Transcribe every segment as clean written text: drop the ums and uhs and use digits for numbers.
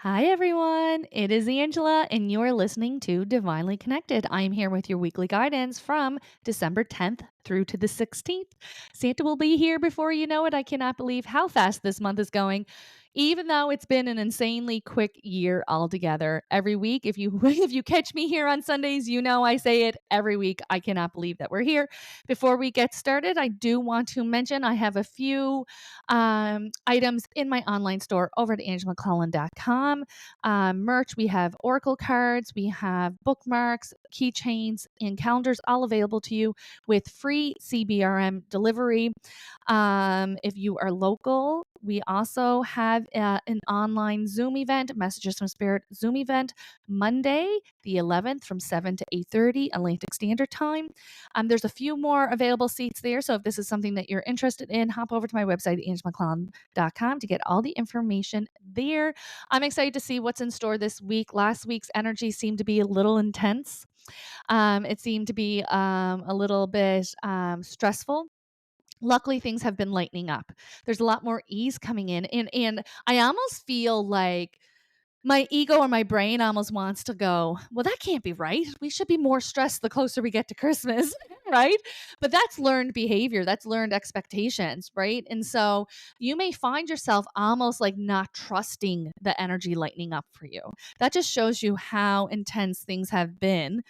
Hi, everyone. It is Angela, and you're listening to Divinely Connected. I am here with your weekly guidance from December 10th through to the 16th. Santa will be here before you know it. I cannot believe how fast this month is going, even though it's been an insanely quick year altogether. Every week, if you if you catch me here on Sundays, you know I say it every week. I cannot believe that we're here. Before we get started, I do want to mention I have a few items in my online store over at angelamcclellan.com. Merch, we have oracle cards, we have bookmarks, keychains, and calendars all available to you with free CBRM delivery. If you are local, we also have an online Zoom event, Messages from Spirit Zoom event, Monday, the 11th from 7 to 8:30 Atlantic Standard Time. There's a few more available seats there. So if this is something that you're interested in, hop over to my website, angelamcclellan.com, to get all the information there. I'm excited to see what's in store this week. Last week's energy seemed to be a little intense. It seemed to be a little bit stressful. Luckily, things have been lightening up. There's a lot more ease coming in, and I almost feel like my ego or my brain almost wants to go, well, that can't be right. We should be more stressed the closer we get to Christmas, right? But that's learned behavior, that's learned expectations, right? And so you may find yourself almost like not trusting the energy lightening up for you. That just shows you how intense things have been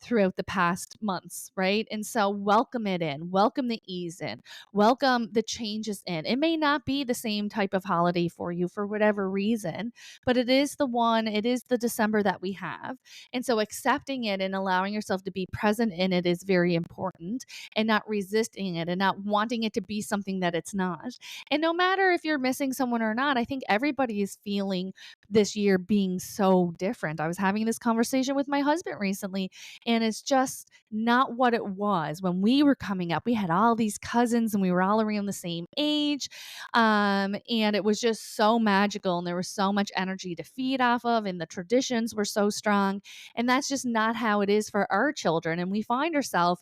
throughout the past months, right? And so welcome it in, welcome the ease in, welcome the changes in. It may not be the same type of holiday for you for whatever reason, but it is the December that we have. And so accepting it and allowing yourself to be present in it is very important, and not resisting it and not wanting it to be something that it's not. And no matter if you're missing someone or not, I think everybody is feeling this year being so different. I was having this conversation with my husband recently, and it's just not what it was when we were coming up. We had all these cousins and we were all around the same age. And it was just so magical, and there was so much energy to feed off of, and the traditions were so strong. And that's just not how it is for our children. And we find ourselves,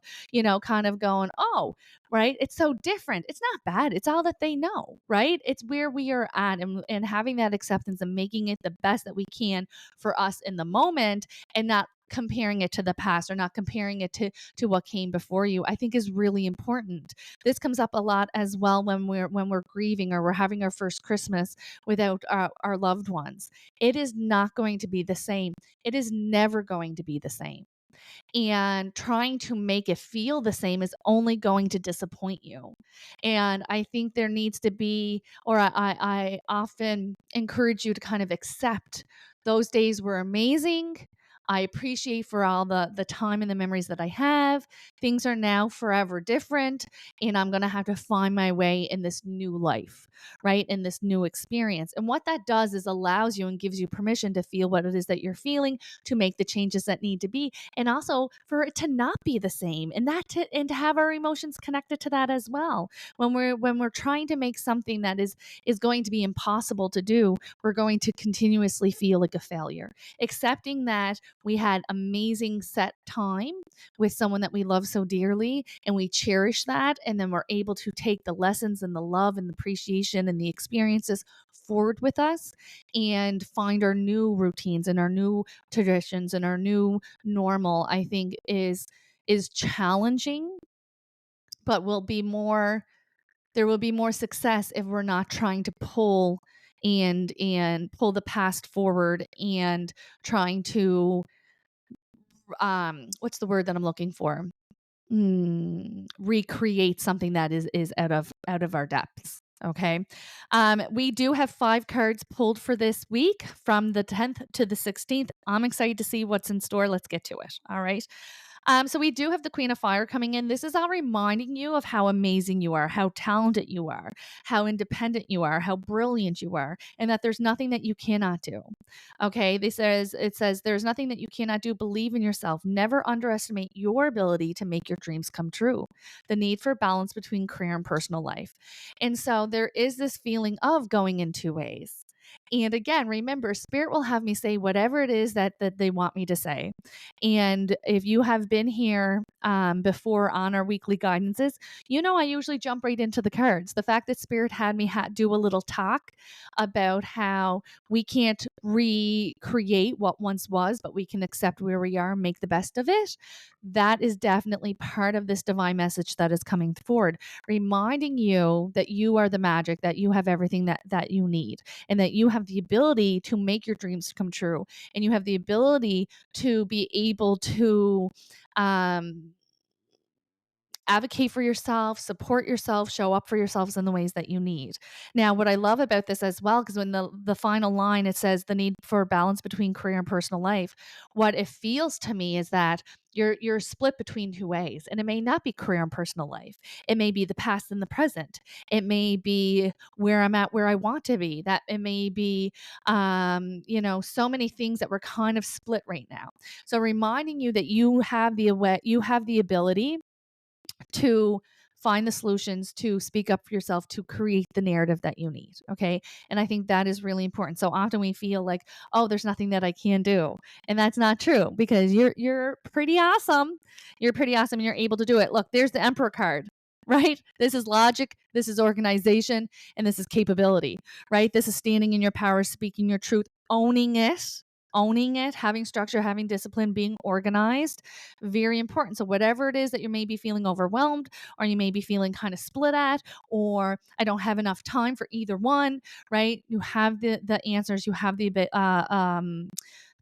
kind of going, oh, right, it's so different. It's not bad. It's all that they know, right? It's where we are at, and having that acceptance and making it the best that we can for us in the moment, and not comparing it to the past, or not comparing it to what came before you, I think is really important. This comes up a lot as well when we're grieving, or we're having our first Christmas without our loved ones. It is not going to be the same. It is never going to be the same. And trying to make it feel the same is only going to disappoint you. And I think there needs to be, or I often encourage you to kind of accept those days were amazing. I appreciate for all the time and the memories that I have. Things are now forever different, and I'm going to have to find my way in this new life, right? In this new experience. And what that does is allows you and gives you permission to feel what it is that you're feeling, to make the changes that need to be, and also for it to not be the same, and to have our emotions connected to that as well. When we're trying to make something that is going to be impossible to do, we're going to continuously feel like a failure. Accepting that we had amazing set time with someone that we love so dearly, and we cherish that, and then we're able to take the lessons and the love and the appreciation and the experiences forward with us, and find our new routines and our new traditions and our new normal, I think is challenging, but will be more there will be more success if we're not trying to pull the past forward, and trying to what's the word that I'm looking for? Recreate something that is out of our depths. Okay. We do have 5 cards pulled for this week from the 10th to the 16th. I'm excited to see what's in store. Let's get to it. All right. So we do have the Queen of Fire coming in. This is all reminding you of how amazing you are, how talented you are, how independent you are, how brilliant you are, and that there's nothing that you cannot do. Okay, it says there's nothing that you cannot do. Believe in yourself. Never underestimate your ability to make your dreams come true. The need for balance between career and personal life. And so there is this feeling of going in two ways. And again, remember, spirit will have me say whatever it is that they want me to say. And if you have been here before on our weekly guidances, I usually jump right into the cards. The fact that spirit had me do a little talk about how we can't recreate what once was, but we can accept where we are and make the best of it. That is definitely part of this divine message that is coming forward, reminding you that you are the magic, that you have everything that you need, and that you have the ability to make your dreams come true, and you have the ability to be able to um, advocate for yourself, support yourself, show up for yourselves in the ways that you need. Now, what I love about this as well, because when the final line, it says the need for balance between career and personal life. What it feels to me is that you're split between two ways, and it may not be career and personal life. It may be the past and the present. It may be where I'm at, where I want to be. That it may be, so many things that we're kind of split right now. So reminding you that you have the ability to find the solutions, to speak up for yourself, to create the narrative that you need. Okay. And I think that is really important. So often we feel like, oh, there's nothing that I can do. And that's not true, because you're pretty awesome. You're pretty awesome and you're able to do it. Look, there's the Emperor card. Right? This is logic, this is organization, and this is capability, right? This is standing in your power, speaking your truth, owning it, having structure, having discipline, being organized. Very important. So whatever it is that you may be feeling overwhelmed, or you may be feeling kind of split at, or I don't have enough time for either one, right? You have the answers, you have the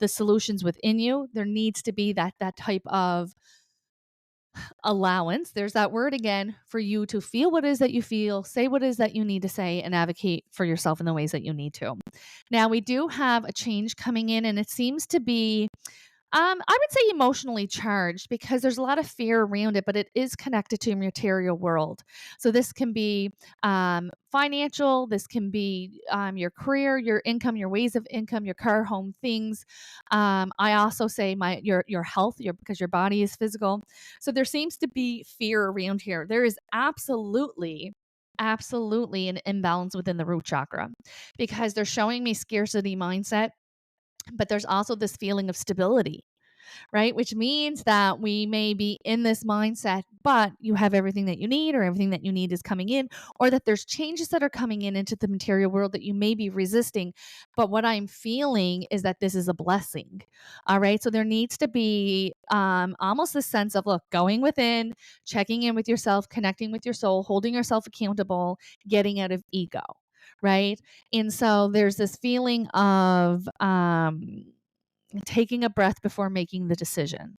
solutions within you. There needs to be that type of allowance, there's that word again, for you to feel what it is that you feel, say what it is that you need to say, and advocate for yourself in the ways that you need to. Now, we do have a change coming in, and it seems to be I would say emotionally charged, because there's a lot of fear around it, but it is connected to your material world. So this can be financial, this can be your career, your income, your ways of income, your car, home, things. I also say your health, because your body is physical. So there seems to be fear around here. There is absolutely an imbalance within the root chakra, because they're showing me scarcity mindset, but there's also this feeling of stability, right? Which means that we may be in this mindset, but you have everything that you need, or everything that you need is coming in, or that there's changes that are coming in into the material world that you may be resisting. But what I'm feeling is that this is a blessing. All right. So there needs to be almost a sense of, look, going within, checking in with yourself, connecting with your soul, holding yourself accountable, getting out of ego. Right. And so there's this feeling of, taking a breath before making the decision,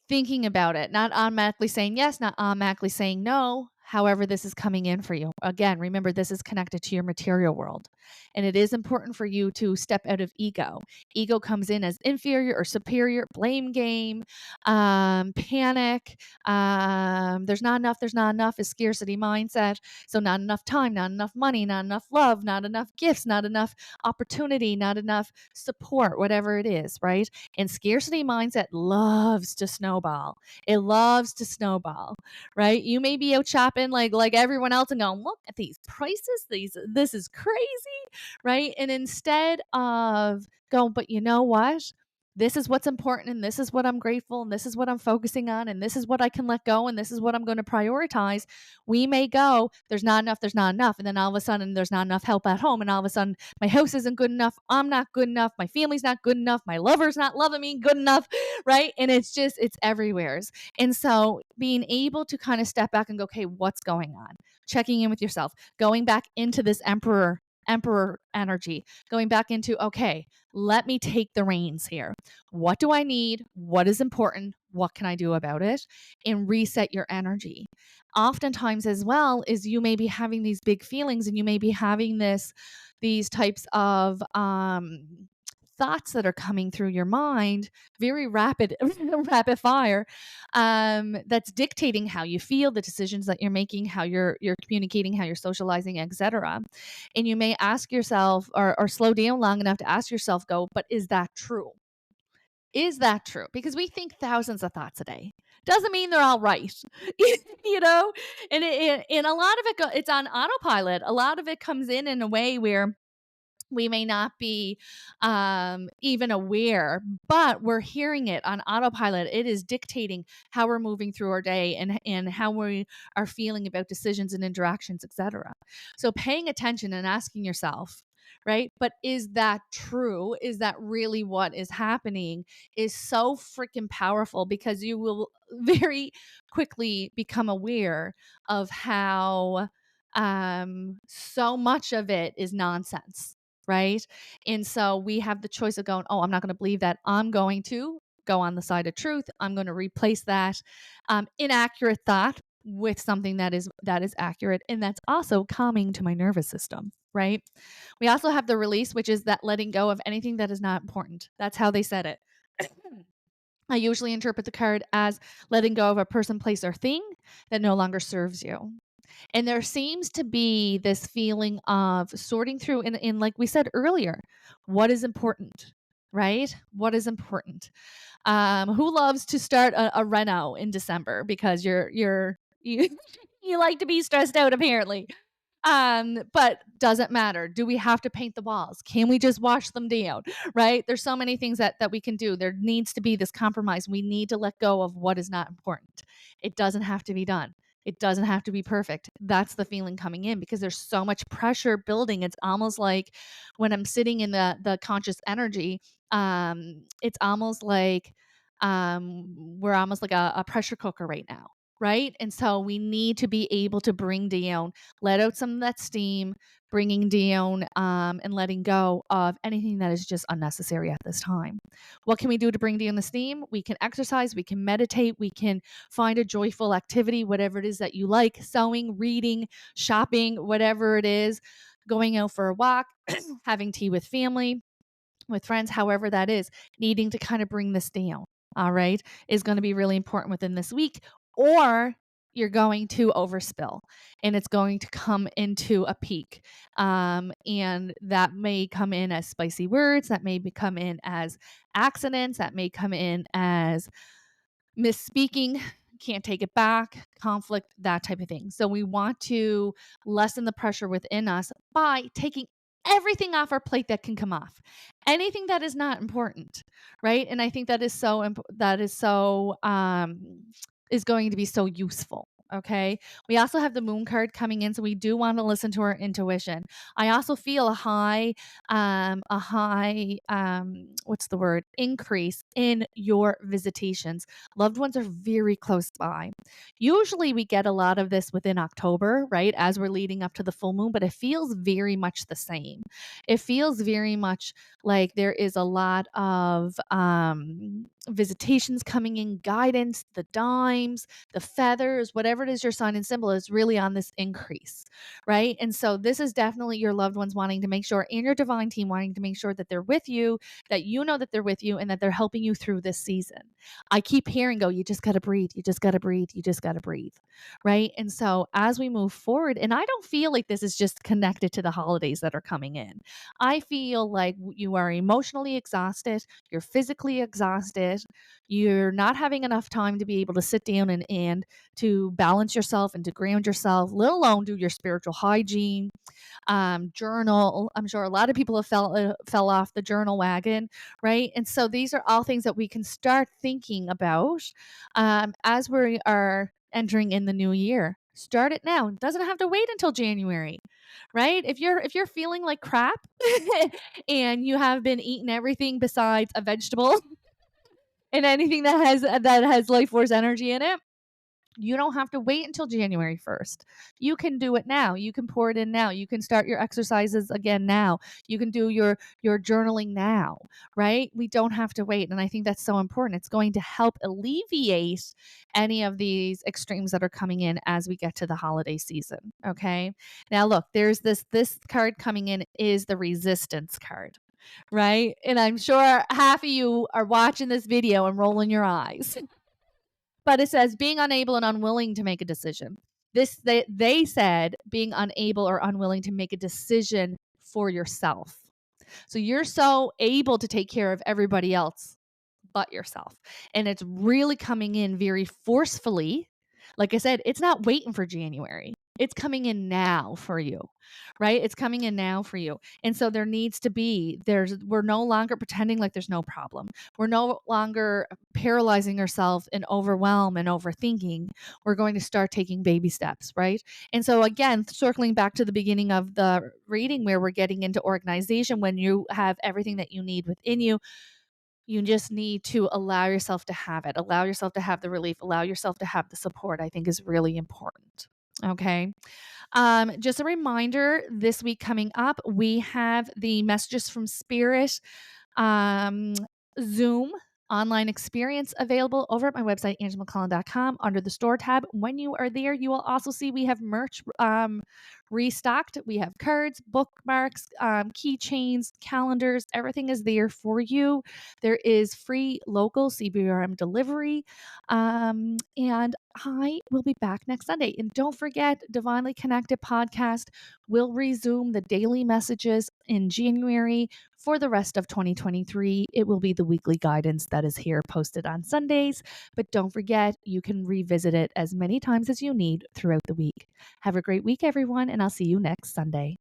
thinking about it, not automatically saying yes, not automatically saying no. However, this is coming in for you. Again, remember, this is connected to your material world. And it is important for you to step out of ego. Ego comes in as inferior or superior, blame game, panic. There's not enough is scarcity mindset. So, not enough time, not enough money, not enough love, not enough gifts, not enough opportunity, not enough support, whatever it is, right? And scarcity mindset loves to snowball. It loves to snowball, right? You may be out shopping like everyone else and going, look at these prices. This is crazy, right? And instead of going, but you know what? This is what's important, and this is what I'm grateful, and this is what I'm focusing on, and this is what I can let go, and this is what I'm going to prioritize. We may go, there's not enough. And then all of a sudden, there's not enough help at home. And all of a sudden, my house isn't good enough. I'm not good enough. My family's not good enough. My lover's not loving me good enough. Right. And it's everywhere. And so being able to kind of step back and go, okay, what's going on? Checking in with yourself, going back into this emperor energy, going back into, okay, let me take the reins here. What do I need? What is important? What can I do about it? And reset your energy. Oftentimes as well is you may be having these big feelings, and you may be having these types of thoughts that are coming through your mind, very rapid fire, that's dictating how you feel, the decisions that you're making, how you're communicating, how you're socializing, etc. And you may ask yourself, or slow down long enough to ask yourself, go, but is that true? Is that true? Because we think thousands of thoughts a day. Doesn't mean they're all right, you know. And a lot of it, it's on autopilot. A lot of it comes in a way where We may not be even aware, but we're hearing it on autopilot. It is dictating how we're moving through our day and how we are feeling about decisions and interactions, etc. So paying attention and asking yourself, right? But is that true? Is that really what is happening? Is so freaking powerful, because you will very quickly become aware of how so much of it is nonsense, right? And so we have the choice of going, oh, I'm not going to believe that. I'm going to go on the side of truth. I'm going to replace that inaccurate thought with something that is accurate, and that's also calming to my nervous system, right? We also have the release, which is that letting go of anything that is not important. That's how they said it. I usually interpret the card as letting go of a person, place, or thing that no longer serves you. And there seems to be this feeling of sorting through in like we said earlier, what is important, right? What is important? Who loves to start a reno in December because you you like to be stressed out apparently. But doesn't matter. Do we have to paint the walls? Can we just wash them down? Right? There's so many things that we can do. There needs to be this compromise. We need to let go of what is not important. It doesn't have to be done. It doesn't have to be perfect. That's the feeling coming in, because there's so much pressure building. It's almost like when I'm sitting in the conscious energy, it's almost like we're almost like a pressure cooker right now. Right. And so we need to be able to bring down, let out some of that steam, bringing down and letting go of anything that is just unnecessary at this time. What can we do to bring down the steam? We can exercise, we can meditate, we can find a joyful activity, whatever it is that you like, sewing, reading, shopping, whatever it is, going out for a walk, having tea with family, with friends, however that is, needing to kind of bring this down, all right, is going to be really important within this week, or you're going to overspill and it's going to come into a peak. And that may come in as spicy words, that may come in as accidents, that may come in as misspeaking, can't take it back, conflict, that type of thing. So we want to lessen the pressure within us by taking everything off our plate that can come off. Anything that is not important, right? And I think that is so is going to be so useful. Okay. We also have the moon card coming in, so we do want to listen to our intuition. I also feel what's the word? Increase in your visitations. Loved ones are very close by. Usually we get a lot of this within October, right? As we're leading up to the full moon, but it feels very much the same. It feels very much like there is a lot of visitations coming in, guidance, the dimes, the feathers, whatever it is your sign and symbol is really on this increase, right? And so this is definitely your loved ones wanting to make sure, and your divine team wanting to make sure that they're with you, that you know that they're with you, and that they're helping you through this season. I keep hearing, go, you just got to breathe, you just got to breathe, you just got to breathe, right? And so as we move forward, and I don't feel like this is just connected to the holidays that are coming in. I feel like you are emotionally exhausted, you're physically exhausted, you're not having enough time to be able to sit down and to balance yourself and to ground yourself, let alone do your spiritual hygiene, journal. I'm sure a lot of people have fell off the journal wagon, right? And so these are all things that we can start thinking about as we are entering in the new year. Start it now. It doesn't have to wait until January, right? If you're feeling like crap and you have been eating everything besides a vegetable and anything that has life force energy in it, you don't have to wait until January 1st. You can do it now. You can pour it in now. You can start your exercises again now. You can do your journaling now, right? We don't have to wait. And I think that's so important. It's going to help alleviate any of these extremes that are coming in as we get to the holiday season. Okay. Now look, there's this card coming in is the resistance card. Right. And I'm sure half of you are watching this video and rolling your eyes. But it says being unable and unwilling to make a decision. They said being unable or unwilling to make a decision for yourself. So you're so able to take care of everybody else but yourself. And it's really coming in very forcefully. Like I said, it's not waiting for January. It's coming in now for you, right? It's coming in now for you. And so there needs to be, we're no longer pretending like there's no problem. We're no longer paralyzing ourselves in overwhelm and overthinking. We're going to start taking baby steps, right? And so again, circling back to the beginning of the reading where we're getting into organization, when you have everything that you need within you, you just need to allow yourself to have it. Allow yourself to have the relief. Allow yourself to have the support, I think is really important. Okay. Just a reminder, this week coming up, we have the Messages from Spirit um, Zoom online experience available over at my website, angelamccullen.com, under the store tab. When you are there, you will also see we have merch restocked. We have cards, bookmarks, keychains, calendars. Everything is there for you. There is free local CBRM delivery. And I will be back next Sunday. And don't forget, Divinely Connected podcast will resume the daily messages in January. For the rest of 2023, it will be the weekly guidance that is here posted on Sundays. But don't forget, you can revisit it as many times as you need throughout the week. Have a great week, everyone, and I'll see you next Sunday.